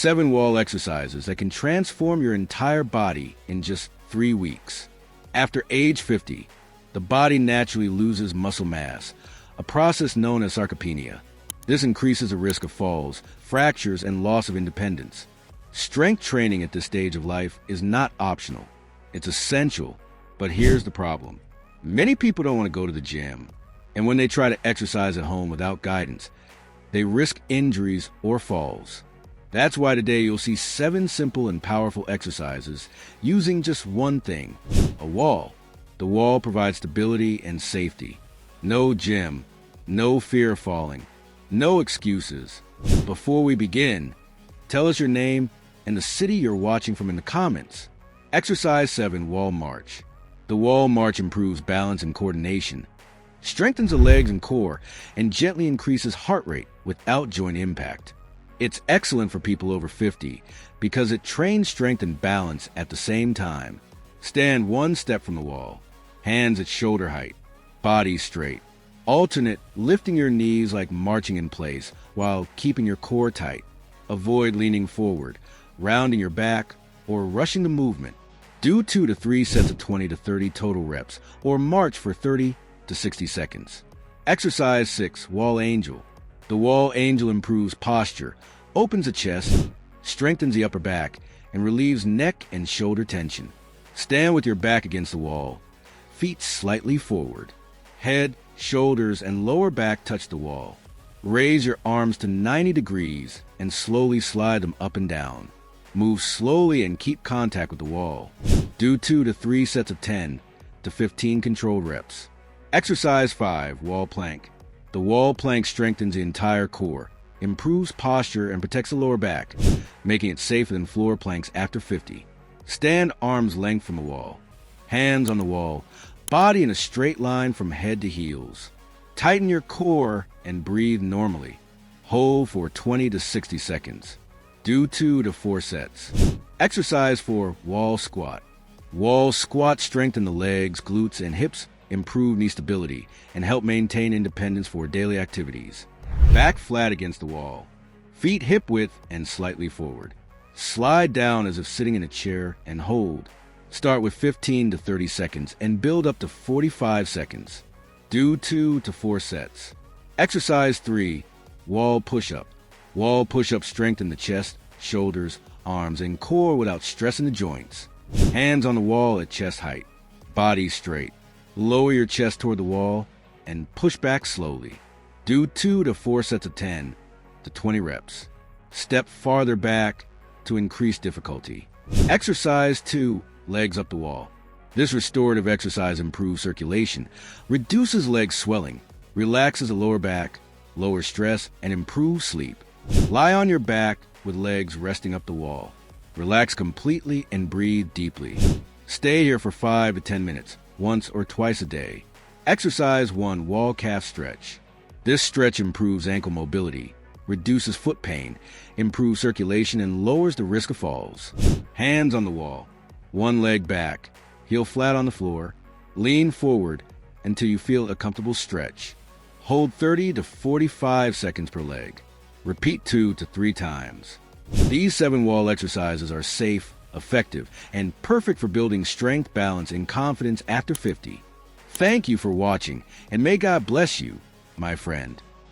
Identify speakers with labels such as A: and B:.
A: 7 wall exercises that can transform your entire body in just 3 weeks. After age 50, the body naturally loses muscle mass, a process known as sarcopenia. This increases the risk of falls, fractures, and loss of independence. Strength training at this stage of life is not optional. It's essential, but here's the problem. Many people don't want to go to the gym, and when they try to exercise at home without guidance, they risk injuries or falls. That's why today you'll see 7 simple and powerful exercises using just one thing: a wall. The wall provides stability and safety. No gym, no fear of falling, no excuses. Before we begin, tell us your name and the city you're watching from in the comments. Exercise 7, Wall March. The wall march improves balance and coordination, strengthens the legs and core, and gently increases heart rate without joint impact. It's excellent for people over 50 because it trains strength and balance at the same time. Stand 1 step from the wall, hands at shoulder height, body straight. Alternate, lifting your knees like marching in place while keeping your core tight. Avoid leaning forward, rounding your back, or rushing the movement. Do 2 to 3 sets of 20 to 30 total reps, or march for 30 to 60 seconds. Exercise 6, Wall Angel. The Wall Angel improves posture, opens the chest, strengthens the upper back, and relieves neck and shoulder tension. Stand with your back against the wall, feet slightly forward. Head, shoulders, and lower back touch the wall. Raise your arms to 90 degrees and slowly slide them up and down. Move slowly and keep contact with the wall. Do 2 to 3 sets of 10 to 15 controlled reps. Exercise 5, Wall Plank. The wall plank strengthens the entire core, improves posture, and protects the lower back, making it safer than floor planks after 50. Stand arm's length from the wall, hands on the wall, body in a straight line from head to heels. Tighten your core and breathe normally. Hold for 20 to 60 seconds. Do 2 to 4 sets. Exercise 4, Wall Squat. Wall squat strengthen the legs, glutes, and hips, improve knee stability, and help maintain independence for daily activities. Back flat against the wall. Feet hip width and slightly forward. Slide down as if sitting in a chair and hold. Start with 15 to 30 seconds and build up to 45 seconds. Do 2 to 4 sets. Exercise 3, Wall Push-Up. Wall push-ups strengthen the chest, shoulders, arms, and core without stressing the joints. Hands on the wall at chest height. Body straight. Lower your chest toward the wall and push back slowly. Do 2 to 4 sets of 10 to 20 reps. Step farther back to increase difficulty. Exercise 2, Legs up the wall. This restorative exercise improves circulation, reduces leg swelling, relaxes the lower back, lowers stress, and improves sleep. Lie on your back with legs resting up the wall. Relax completely and breathe deeply. Stay here for 5 to 10 minutes, once or twice a day. Exercise 1, Wall Calf Stretch. This stretch improves ankle mobility, reduces foot pain, improves circulation, and lowers the risk of falls. Hands on the wall. One leg back, heel flat on the floor. Lean forward until you feel a comfortable stretch. Hold 30 to 45 seconds per leg. Repeat 2 to 3 times. These 7 wall exercises are safe, effective, and perfect for building strength, balance, and confidence after 50. Thank you for watching, and may God bless you, my friend.